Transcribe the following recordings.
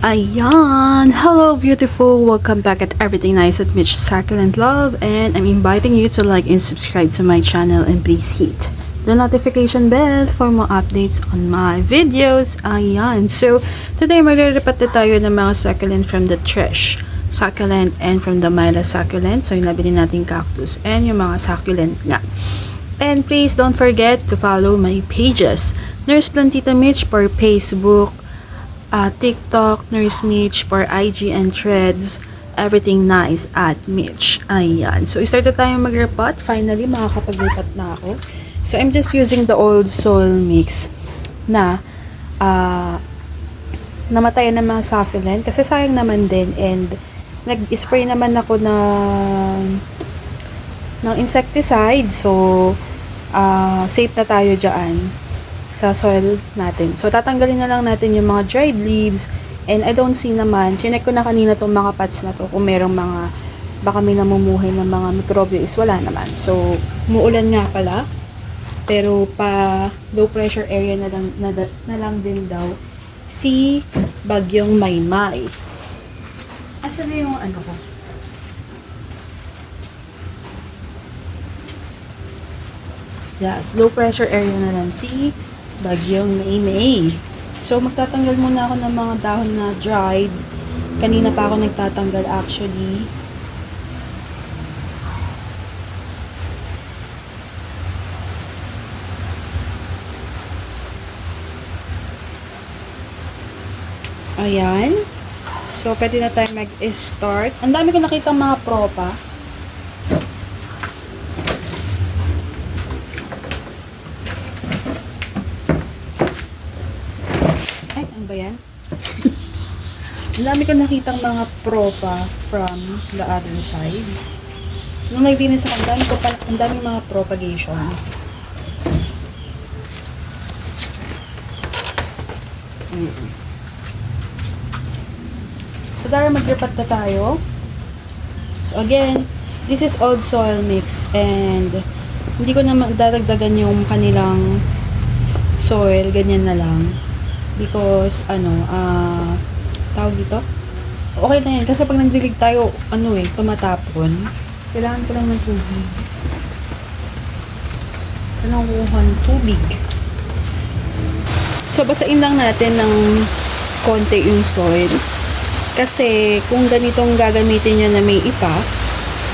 Ayan! Hello beautiful! Welcome back at Everything Nice at Mitch Succulent Love, and I'm inviting you to like and subscribe to my channel and please hit the notification bell for more updates on my videos. Ayan! So, today magre-repat na tayo ng mga succulent from the Trish succulent and from the Myla succulent. So, yung nabili nating cactus and yung mga succulent nga. And please don't forget to follow my pages. Nurse Plantita Mitch for Facebook, TikTok, Nurse Mitch for IG and Threads, Everything Nice at Mitch. Ayan. So, start na tayo mag-repot. Finally, makakapag-repot na ako. So, I'm just using the old soil mix na namatayan ng mga succulent. Kasi sayang naman din. And, nag-spray naman ako ng insecticide. So, safe na tayo dyan sa soil natin. So, tatanggalin na lang natin yung mga dried leaves. And I don't see naman, chinek ko na kanina tong mga pots na to, kung merong mga, baka may namumuhay ng mga mikrobyo is wala naman. So, muulan nga pala. Pero pa low pressure area na lang din daw si Bagyong Maymay. Asa na yung ano ko? Yes, low pressure area na lang si Bagyong Maymay. So, magtatanggal muna ako ng mga dahon na dried. Kanina pa ako nagtatanggal actually. Ayan. So, pwede na tayo mag-start. Ang dami ko nakitang mga propa. Ay, ano ba yan? Ang dami ko nakitang mga propa from the other side. Nung nagdinis ako, ang dami mga propagation. So, dara mag-repat na tayo. So, again, this is old soil mix and hindi ko na dadagdagan yung kanilang soil, ganyan na lang. Because, tawag dito? Okay na yan. Kasi pag nagdilig tayo, tumatapon. Kailangan ko lang ng tubig. Kailangan ko ng tubig. So, basain lang natin ng konti yung soil. Kasi, kung ganitong gagamitin nyo na may ipa,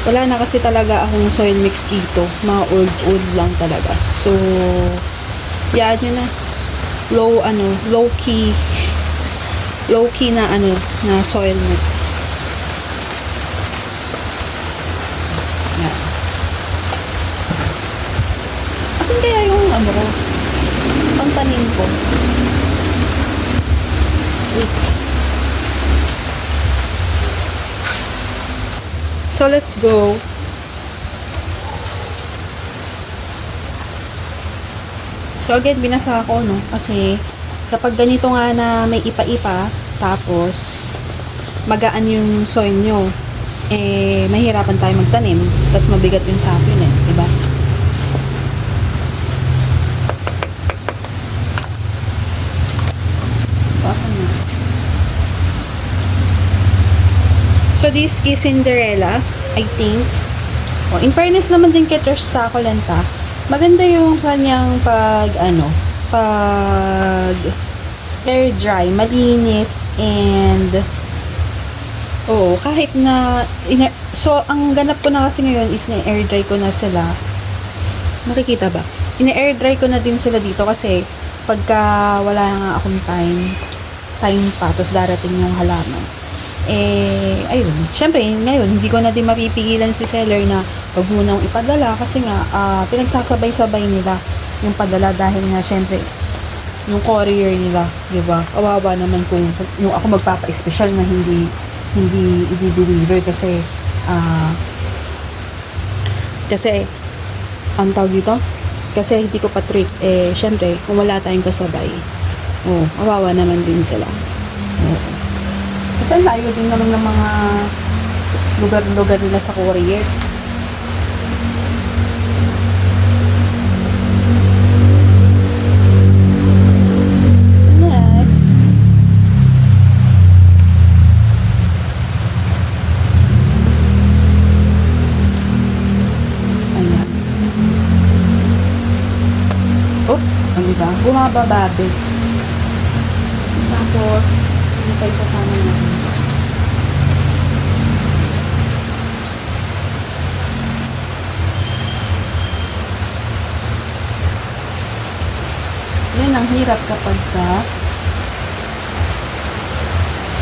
wala na kasi talaga akong soil mix dito. Mga old lang talaga. So, yan yun na. Low key na na soil mix. Yan. Asan kaya yung pangtanim ko? Wait. So, let's go. So, again, binasa ako, no? Kasi, kapag ganito nga na may ipa-ipa, tapos, magaan yung soil nyo, mahirapan tayo magtanim, tapos mabigat yung sapin, diba? So, asan na? So, this is Cinderella, I think. Oh, in fairness naman din kay Trish Succulent, maganda yung kanyang pag air dry, malinis, and kahit na so, ang ganap ko na kasi ngayon is na-air dry ko na sila. Nakikita ba? Ina-air dry ko na din sila dito kasi pagka wala nga akong time pa, tapos darating yung halaman. Ayun. Syempre, ngayon, hindi ko na din mapipigilan si seller na wag munang ipadala kasi nga, pinagsasabay-sabay nila yung padala dahil nga, syempre, yung courier nila, diba? Kawawa naman kung yung ako magpapa-special na hindi i-deliver kasi, ang tawag dito? Kasi hindi ko pa-trick, syempre, kung wala tayong kasabay, kawawa naman din sila. Kasi layo din naman ng mga lugar-lugar nila sa courier. Next. mga bababe. Tapos, ano pa isasama natin? Yan ang hirap kapag ka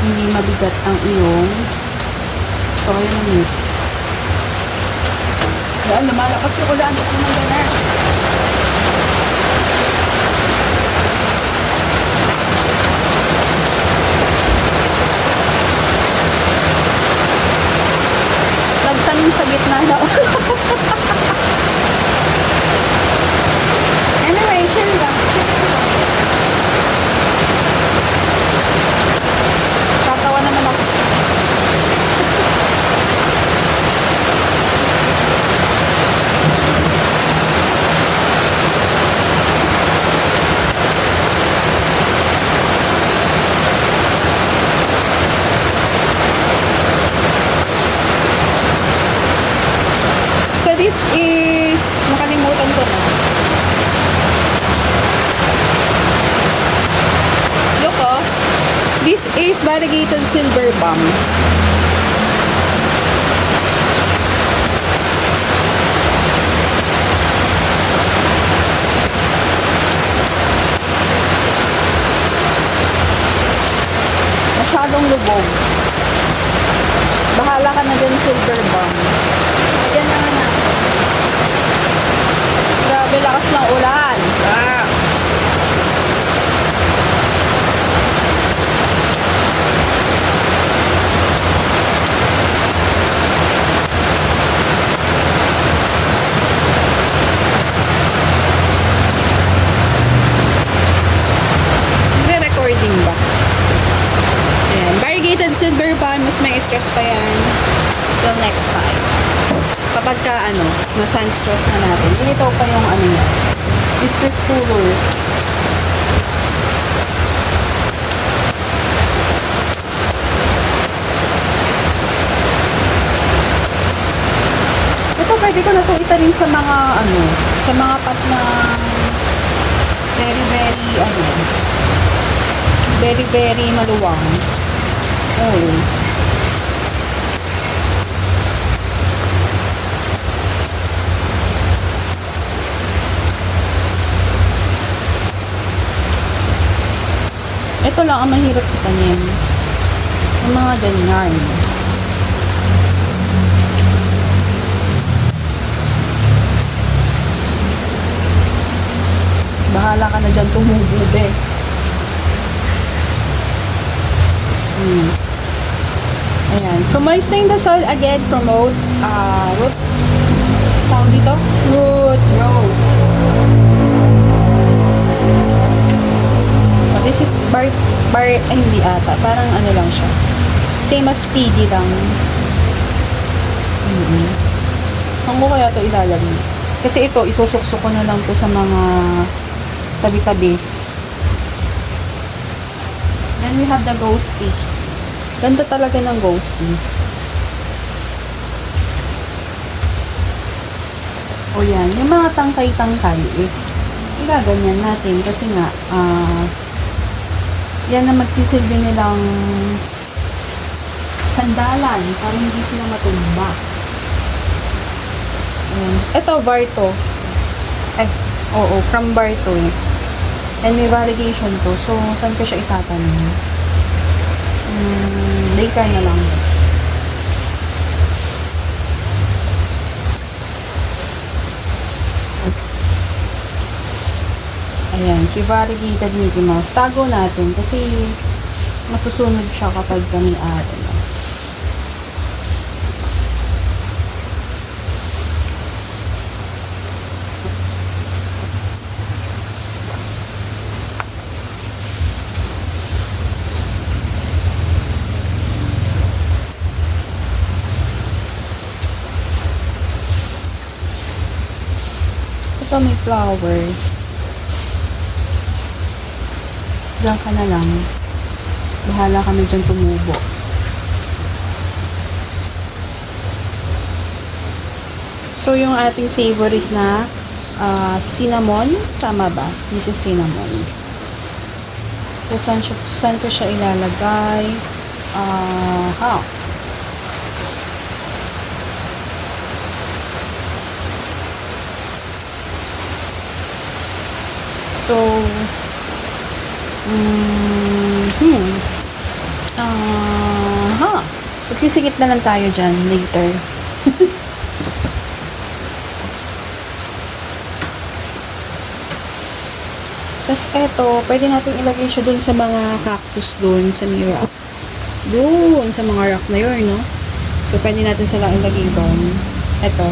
hindi mabigat ang iyong soy mix. Yan, lumalakas yung ulan. Ano naman ganun? Nagtanim sa gitna na. Anyway, chill lang. Tatawa naman ako. So this is, nakalimutan ko na. Look oh, this is variegated silver bomb. Masyadong lubog. Bahala ka na dyan, silver bomb. Ayan na nga. Grabe, lakas ng ulan. Ah! Recording ba? Ayan. Variegated silver bomb, mas may stress pa yan. Till next time. Kapag ka, na-sun-stress na natin. Ganito pa yung niya. Stress cooler. Ito, pwede ko na ito itanim sa mga, sa mga pot na very maluwang. Oh. Ito lang ang mahirap itanim. Yung mga ganyan. Bahala ka na dyan tumubo, be. Ayan. So, moistening the soil again promotes root. Tawag dito? Root growth. This is hindi ata. Parang lang siya. Same as speedy lang. Saan ko kaya ito ilalagay? Kasi ito, isusuksok ko na lang to sa mga tabi-tabi. Then we have the ghosty. Ganda talaga ng ghosty. O yan. Yung mga tangkay-tangkay is igaganyan natin kasi nga yan na magsisilbi nilang sandalan para hindi sila matumba. Ito, Barto. Oo, from Barto. And may variegation to. So, saan ko siya itatanim? Daycare na lang. Ayan, si variegated Mickey Mouse. Tago natin kasi masusunod siya kapag kami ito may flower. Diyan ka na lang. Bahala kami dyan tumubo. So, yung ating favorite na cinnamon. Tama ba? This is cinnamon. So, saan ko siya ilalagay? So, magsisingit na lang tayo dyan later. Tapos eto, pwede natin ilagay siya dun sa mga cactus dun sa may rock. Dun sa mga rock na yun, no? So, pwede natin sila ilagay dun. Eto.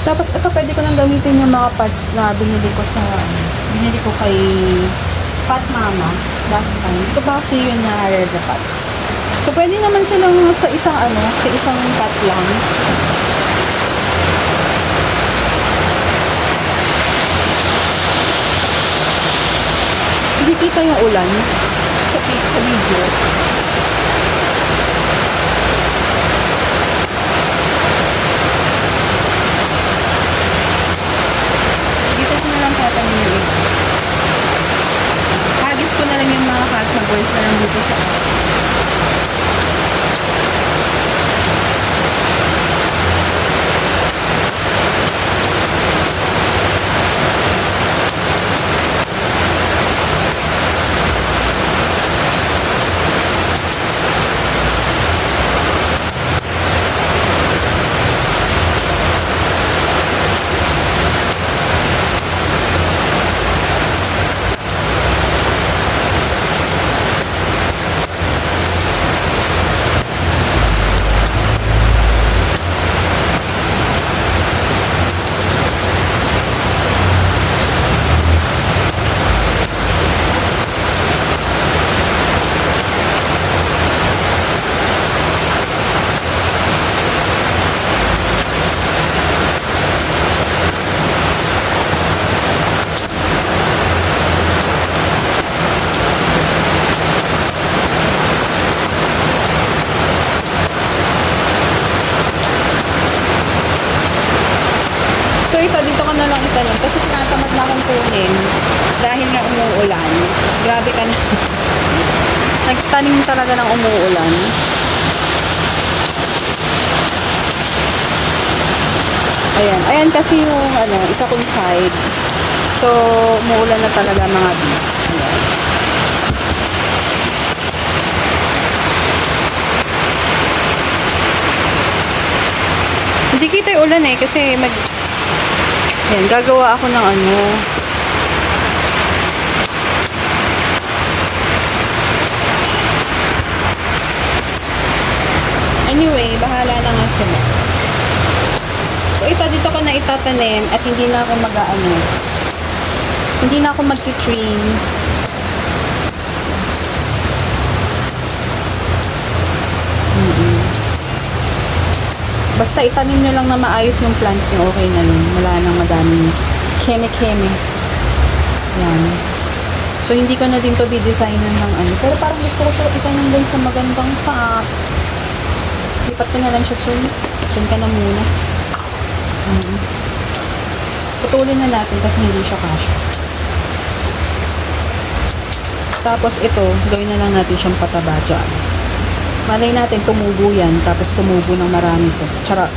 Tapos, ito pwede ko nang gamitin yung mga pots na binili ko kay Pat Mama last time. Ito ba kasi yun na red pot. So, pwede naman silang sa isang pot lang. Hindi kita yung ulan sa video. Hagis ko na lang yung mga cat na boys na lang dito sa dito ko na lang itanim kasi tinatamad na akong kunin dahil nga umuulan. Grabe ka na. Nagtanim talaga ng umuulan. Ayan kasi yung isa kong side. So, umuulan na talaga mga bee. Ayan. Hindi kita yung ulan kasi yan, gagawa ako ng Anyway, bahala na nga sila. So, ito dito ko na itatanim at hindi na ako hindi na ako magti-trim. Basta itanim nyo lang na maayos yung plants nyo, okay na yun. Wala nang madaming keme-keme. Yan. So, hindi ko na din to didesignan ng Pero parang gusto ko itanim din sa magandang pot. Lipat ko na lang siya soon. Diyan ka na muna. Putulin na natin kasi hindi siya kasya. Tapos ito, gawin na lang natin siyang pataba dyan. Malay natin, tumubo yan. Tapos tumubo ng marami to. Charot.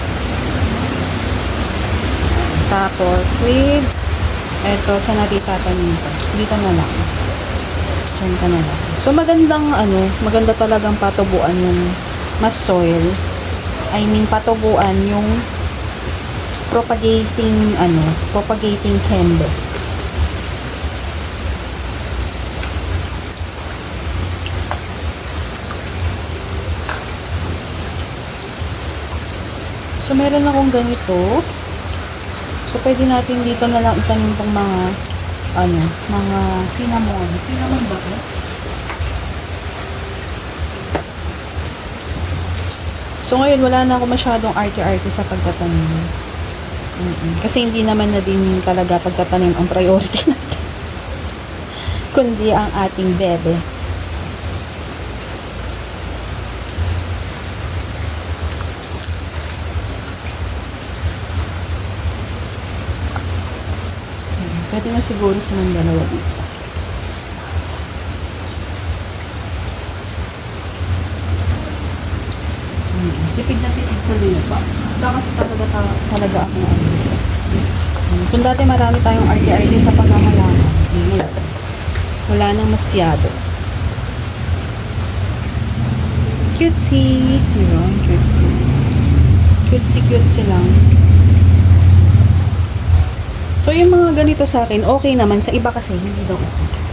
Tapos, with eto, saan natin tatanim ito? Dito na lang. Diyan ka na lang. So, maganda talagang patubuan yung mas soil. I mean, patubuan yung propagating kembe. So, meron akong ganito. So, pwede natin dito na lang itanim itong mga cinnamon. Cinnamon ba ito? So, So ngayon, wala na ako masyadong arte-arte sa pagtatanim. Kasi hindi naman na din talaga pagtatanim ang priority natin. Kundi ang ating bebe. Pwede na siguro silang dalawa dito. Tipid na tipid sa lupa. Kasi talaga ako kung dati marami tayong arte-arte sa pagmamalaman, wala nang masyado. Cutesy. Diba? Cutesy lang. So, yung mga ganito sa akin, okay naman. Sa iba kasi, hindi daw okay.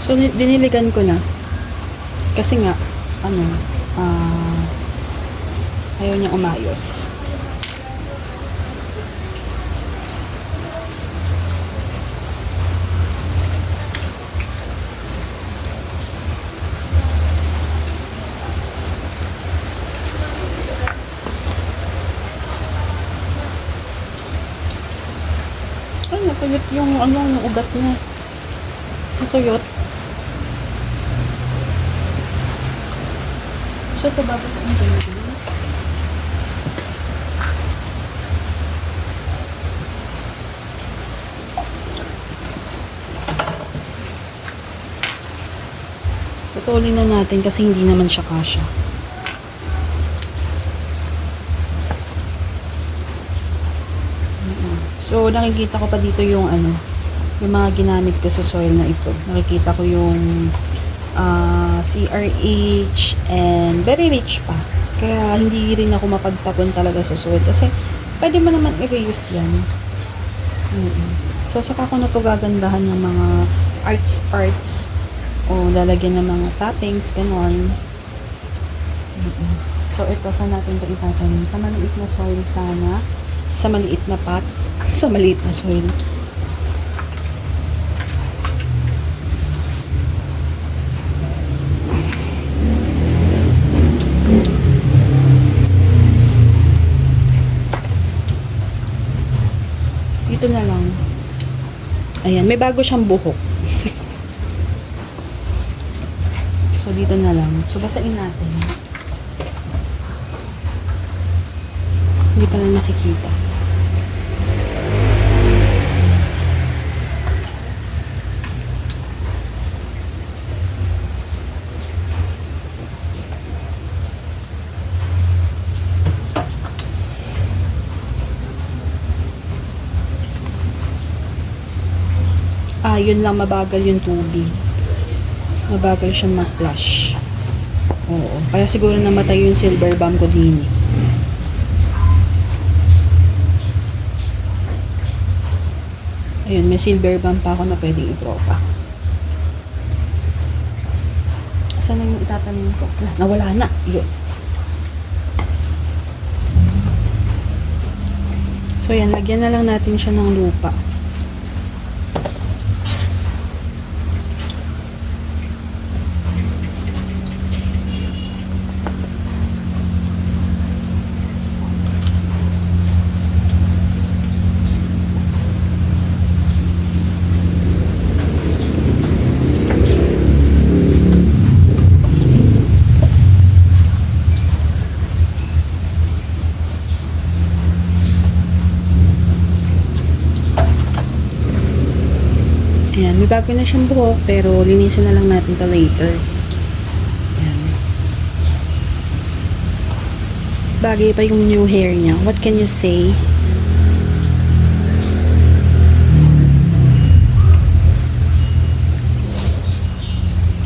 So, diniligan ko na. Kasi nga, ayaw niya umayos. Ay, natuyot yung ugat niya. Natuyot. So, ito bago sa interview. Putulin na natin kasi hindi naman siya kasya. So, nakikita ko pa dito yung yung mga ginamit ko sa soil na ito. Nakikita ko yung CRH and very rich pa. Kaya hindi rin ako mapagtapon talaga sa soil kasi pwede mo naman i-reuse yan. So saka ko na to gagandahan ng mga arts o lalagyan ng mga toppings, ganon. So ito, saan natin ito itatanim? Sa maliit na soil sana, sa maliit na pot, sa maliit na soil. Dito na lang. Ayan, may bago siyang buhok. So, dito na lang. So, basain natin. Hindi pa lang nakikita. Yun lang, mabagal yung tubig. Mabagal siyang mag-flush. Oo. Kaya siguro namatay yung silver bomb ko din. Ayun, may silver bomb pa ako na pwedeng i-propa. Saan na yung itatanim ko? Nawala na. Yun. So, yan. Lagyan na lang natin siya ng lupa. Ayan, may bago na siyang buhok, pero linisin na lang natin ito later. Ayan. Bagay pa yung new hair niya. What can you say?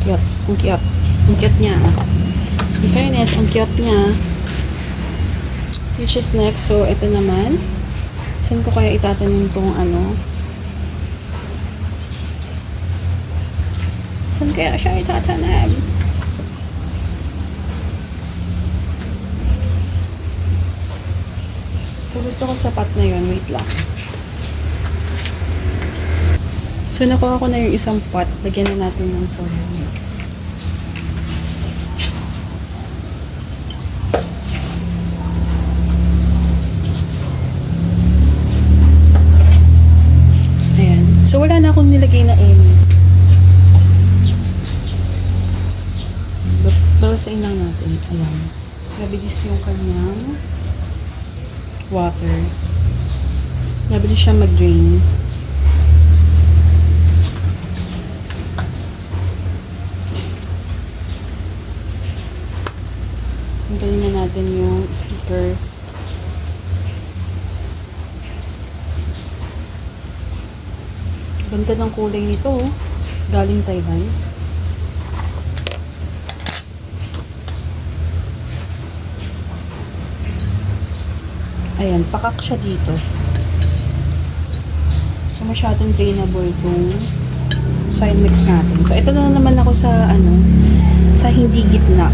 Cute. Ang cute. Ang cute niya. In fairness, ang cute niya. Which is next. So, ito naman. Saan ko kaya itatanim tong Saan kaya siya itatanim? So, gusto gusto ko sapat na yun. Wait lang. So, nakuha ko na yung isang pot. Lagyan na natin ng soya mix. Ayan. So, wala na akong nilagay na any. Bawasain lang natin. Ayan. Nabilis yung kanyang water. Nabilis siya mag-drain. Tanggalin na natin yung sticker. Ganda ng kulay nito, oh. Galing Taiwan. Ayan, pakak siya dito. So, masyadong drainable itong soy mix natin. So, ito na naman ako sa, sa hindi gitna.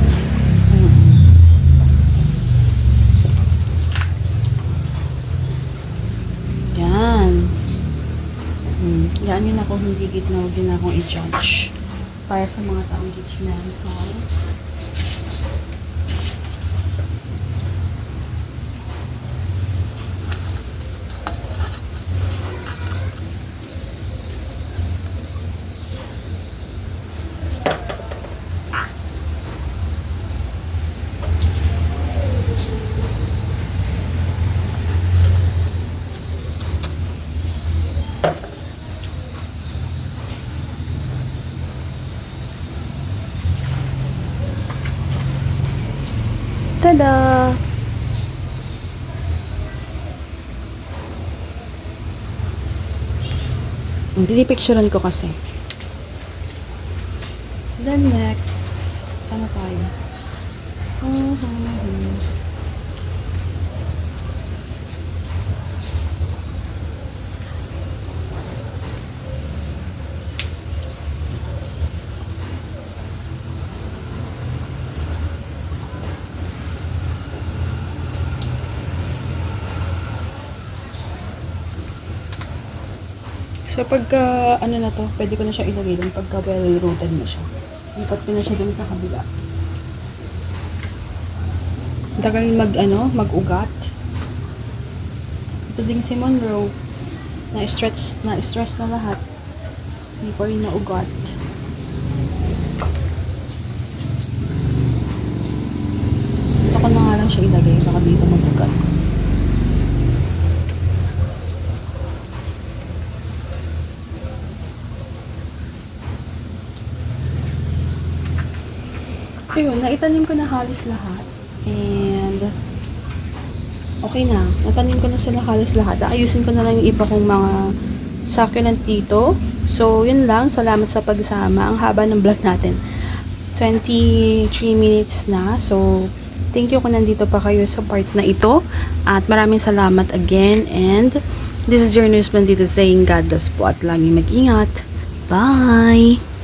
Yan. Yan yun ako, hindi gitna. Huwag yun akong i-judge. Para sa mga taong judgmentals. Tada! Pinipicturean ko kasi. Then next, sana tayo? So, pagka, na to, pwede ko na siya ilagay dun pagka well-rooted na siya. Ikot ko na siya dun sa kabila. Tagal mag-ugat. Ito din si Monroe. Na-stress na lahat. Hindi pa rin na-ugat. Ito ko na nga lang siya ilagay. Baka dito mag-ugat. Ayun, naitanim ko na halos lahat. And, okay na. Natanim ko na sila halos lahat. Ayusin ko na lang yung iba kong mga succulent dito. So, yun lang. Salamat sa pagsama. Ang haba ng vlog natin. 23 minutes na. So, thank you kung nandito pa kayo sa part na ito. At maraming salamat again. And, this is your newsman dito saying God bless po at lagi mag-ingat. Bye!